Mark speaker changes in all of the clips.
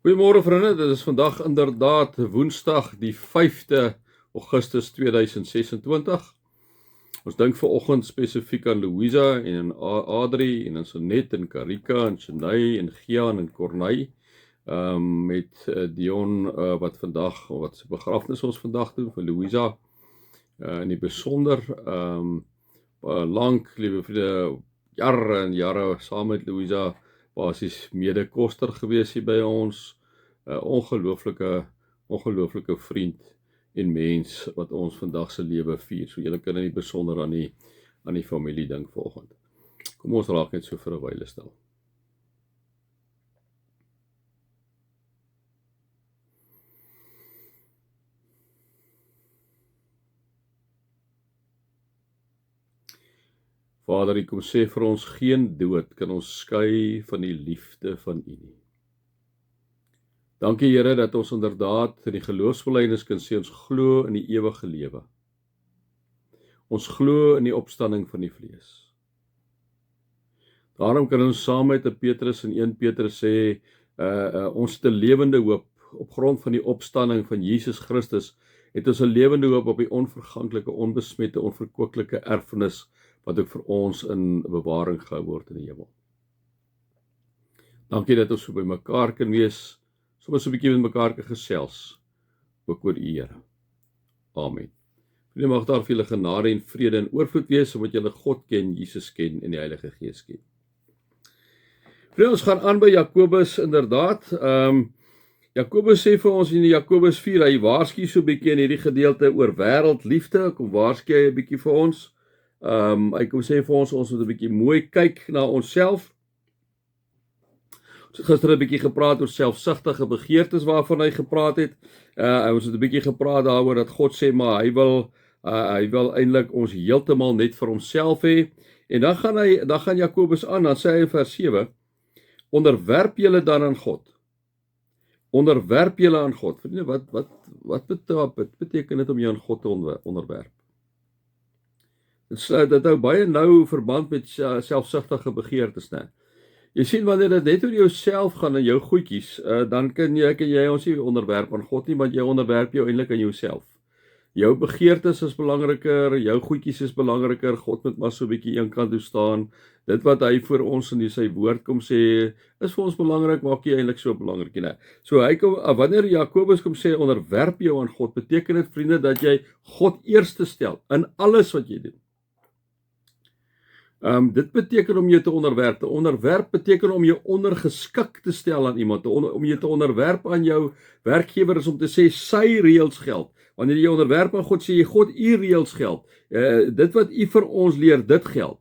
Speaker 1: Goeiemôre vriende, dit is vandag inderdaad Woensdag die 5de Augustus 2026. Ons dink vanoggend spesifiek aan Louisa en aan Adri en aan Sonet en Karika en Shanae en Gian en Corney. Met Dion wat se begrafnis ons vandag doen vir Louisa. In die besonder lank, liewe vriende, jare en jare saam met Louisa basies medekoster gewees hier by ons. Ongelooflike vriend en mens wat ons vandag se lewe vier. So julle kan in die besonder aan die familie dink vanoggend. Kom ons raak net so vir 'n wyle stil. Vader, U kom sê vir ons, geen dood kan ons skei van die liefde van U nie. Dankie Here dat ons inderdaad in die geloofsbelijdenis kan sê ons glo in die ewige lewe. Ons glo in die opstanding van die vlees. Daarom kan ons saam met Petrus in 1 Petrus sê, ons het 'n lewende hoop op grond van die opstanding van Jesus Christus, het ons 'n lewende hoop op die onverganklike, onbesmette, onverkwikkelike erfenis wat ook vir ons in bewaring gehou word in die hemel. Dankie dat ons so by mekaar kan wees, soms 'n bietjie met mekaar kan gesels, ook oor U Here. Amen. Vriende, mag daar vir julle genade en vrede en oorvloed wees, omdat julle God ken, Jesus ken en die Heilige Gees ken. Vriende, ons gaan aan by Jakobus inderdaad. Jakobus sê vir ons in die Jakobus 4, hy waarsku so 'n bietjie in hierdie gedeelte oor wêreldliefde, kom waarsku hy 'n bietjie vir ons. Hy kom sê vir ons moet 'n bietjie mooi kyk na onsself. Ons het gister 'n bietjie gepraat oor selfsugtige begeertes waarvan hy gepraat het. Ons het 'n bietjie gepraat daaroor dat God sê maar hy wil eintlik ons heeltemal net vir homself hê. En dan gaan Jakobus aan, dan sê hy in vers 7, onderwerp julle dan aan God. Onderwerp julle aan God. Vriende, wat beteken dit om jou aan God te onderwerp? Dit hou baie nou verband met selfsugtige begeertes, né? Jy sien, wanneer dit net oor jouself gaan en jou goedjies, dan kan jy ons nie onderwerp aan God nie, want jy onderwerp jou eintlik aan jouself. Jou begeertes is belangriker, jou goedjies is belangriker, God moet maar so 'n bietjie eenkant toe staan. Dit wat hy vir ons in sy woord kom sê, is vir ons belangrik, maak nie eintlik so belangrik nie. So wanneer Jakobus kom sê onderwerp jou aan God, beteken dit, vriende, dat jy God eerste stel in alles wat jy doen. Dit beteken om jou te onderwerp. Te onderwerp beteken om jou ondergeskik te stel aan iemand. Om jou te onderwerp aan jou werkgewer is om te sê sy reëls geld. Wanneer jy onderwerp aan God, sê jy God, U reëls geld. Dit wat U vir ons leer, dit geld.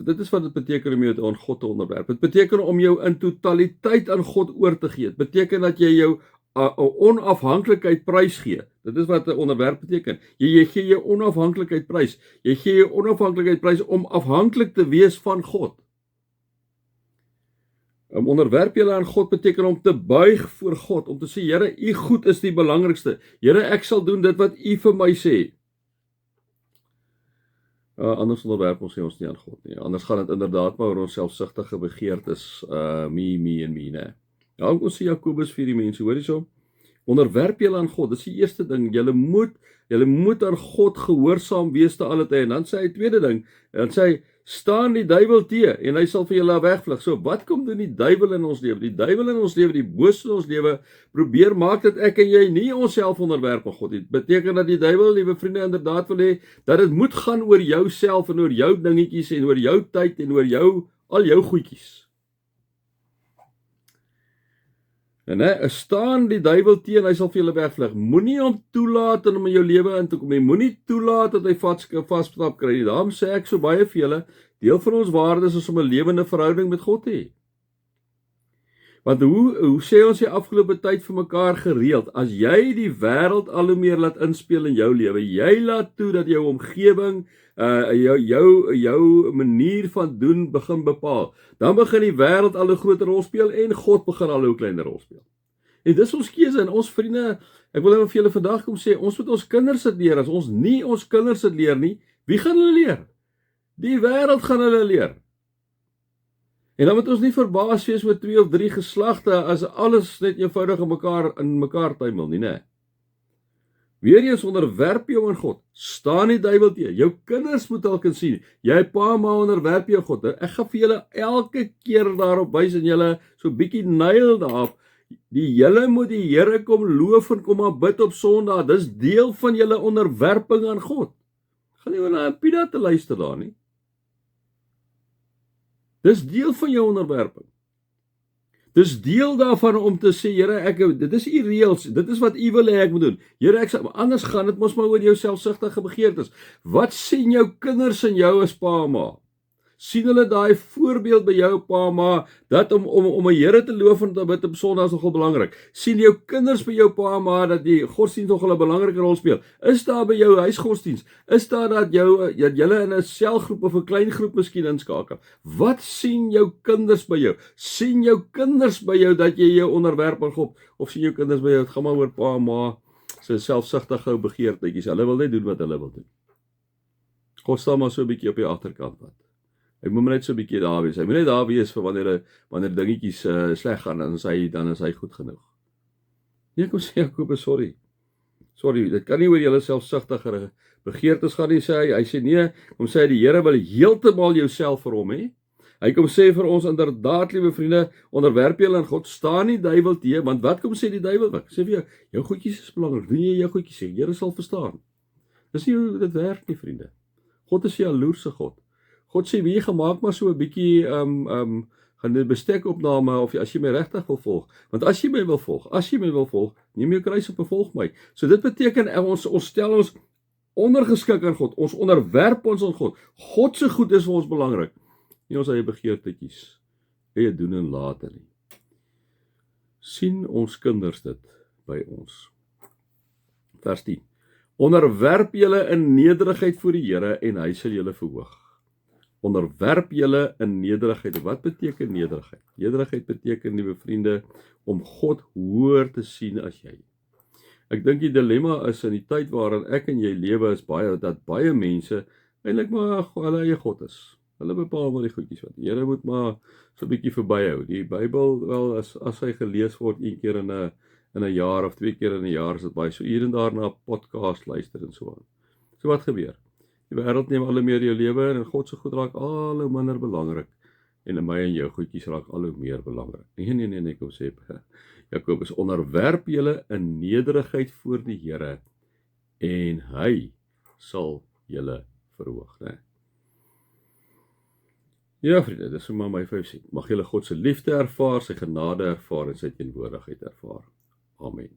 Speaker 1: Dit is wat dit beteken om jou aan God te onderwerp. Dit beteken om jou in totaliteit aan God oor te gee. Dit beteken dat jy jou onafhanklikheid prys gee. Dit is wat 'n onderwerp beteken. Jy gee jou onafhanklikheid prys. Jy gee jou onafhanklikheid prys om afhanklik te wees van God. Onderwerp julle aan God beteken om te buig voor God, om te sê, Here, U goed is die belangrikste. Here, ek sal doen dit wat U vir my sê. Anders onderwerp ons nie aan God nie. Anders gaan dit inderdaad maar oor ons selfsugtige begeertes, me en me, né? Ja, ons sê Jakobus vir die mense, hoor hierso, onderwerp julle aan God, dis die eerste ding, julle moet aan God gehoorsaam wees te alle tye. En dan sê hy tweede ding, dan sê hy, staan die duiwel te, en hy sal vir julle wegvlug. So, wat kom doen die duiwel in ons lewe? Die duiwel in ons lewe, die bose in ons lewe, probeer maak dat ek en jy nie onsself onderwerp aan God. Dit beteken dat die duiwel, liewe vriende, inderdaad wil hê, dat dit moet gaan oor jouself en oor jou dingetjies en oor jou tyd en oor al jou goedjies. En staan die duiwel teen, hy sal vir julle wegvlug. Moenie hom toelaat om in jou lewe in te kom. Moenie toelaat dat hy vasstap kry nie. Daarom sê ek so baie vir julle, deel van ons waardes is om 'n lewende verhouding met God te hê. Want hoe sê ons die afgelope tyd vir mekaar gereeld, as jy die wêreld al hoe meer laat inspeel in jou lewe, jy laat toe dat jou omgewing, jou manier van doen begin bepaal, dan begin die wêreld al 'n groter rol speel en God begin al 'n kleiner rol speel. En dis ons keuse en ons vriende, ek wil net vir julle vandag kom sê, ons moet ons kinders dit leer. As ons nie ons kinders dit leer nie, wie gaan hulle leer? Die wêreld gaan hulle leer. En dan moet ons nie verbaas wees oor 2 of 3 geslagte as alles net eenvoudig in mekaar tuimel nie, né? Weereens onderwerp jou aan God. Staan die duiwel teen. Jou kinders moet al kan sien. Jy pa en ma onderwerp jou God. Ek gaan vir julle elke keer daarop wys en julle so bietjie nail daarop. Julle moet die Here kom loof en kom aanbid op Sondag. Dis deel van julle onderwerping aan God. Gaan nie oor na 'n Pida te luister daar nie. Dis deel van jou onderwerping. Dis deel daarvan om te sê, Here, dit is u reëls, dit is wat u wil hê ek moet doen. Here, anders gaan dit mos maar oor jou selfsugtige begeertes. Wat sien jou kinders in jou as pa en ma? Sien hulle daai voorbeeld by jou pa en ma, dat om 'n Here te loof en te bid op Sondag is nogal belangrik. Sien jou kinders by jou pa en ma dat die godsdienst nogal 'n belangrike rol speel? Is daar by jou huisgodsdienst? Is daar dat julle in 'n selgroep of 'n klein groep miskien inskakel? Wat sien jou kinders by jou? Sien jou kinders by jou dat jy jou onderwerp aan God, of sien jou kinders by jou, dit gaan maar oor pa en ma se selfsugtige begeertetjies. Hulle wil net doen wat hulle wil doen. God staan maar so 'n bietjie op die agterkant wat. Hy moet net so 'n bietjie daar wees. Hy moet net daar wees vir wanneer dingetjies sleg gaan, dan is hy goed genoeg. Nee, kom sê Jakobus, sorry, dit kan nie oor julle selfsugtige begeertes gaan nie, sê hy. Hy sê nee, kom sê die Here wil heeltemal jouself vir hom hê. Hy kom sê vir ons inderdaad, liewe vriende, onderwerp julle aan God, staan nie duiwel teë, want wat kom sê die duiwel? Sê vir jou goedjies is belangrik. Doen jy jou goedjies sê, Here sal verstaan. Dis nie hoe dit werk nie, vriende. God is 'n jaloerse God. God sê, wie gemaak maar so 'n bietjie gaan dit bestekopname of as jy my regtig wil volg. Want as jy my wil volg, neem jou kruis op en volg my. So dit beteken ons stel ons ondergeskik aan God. Ons onderwerp ons aan God. God se goed is vir ons belangrik. Nie ons eie begeertetjies, eie doen en late nie. Sien ons kinders dit by ons. Vers 10. Onderwerp julle in nederigheid voor die Here en hy sal julle verhoog. Onderwerp julle in nederigheid. Wat beteken nederigheid? Nederigheid beteken, liewe vriende, om God hoër te sien as jy. Ek dink die dilemma is in die tyd waarin ek en jy lewe is dat baie mense eintlik maar hulle eie God is. Hulle bepaal maar die goedjies wat. Die Here moet maar so 'n bietjie verbyhou. Die Bybel wel as hy gelees word een keer in 'n jaar of 2 keer in 'n jaar is dit baie so hier en daar na 'n podcast luister en so aan. So wat gebeur? Die wêreld neem al hoe meer jou lewe en God se goed raak al hoe minder belangrik en in my en jou goedjies raak al hoe meer belangrik. Nee, kom sê Jakobus, onderwerp julle in nederigheid voor die Here en hy sal julle verhoog, né? Ja, vriende, dis maar my 5 sê. Mag julle God se liefde ervaar, sy genade ervaar en sy teenwoordigheid ervaar. Amen.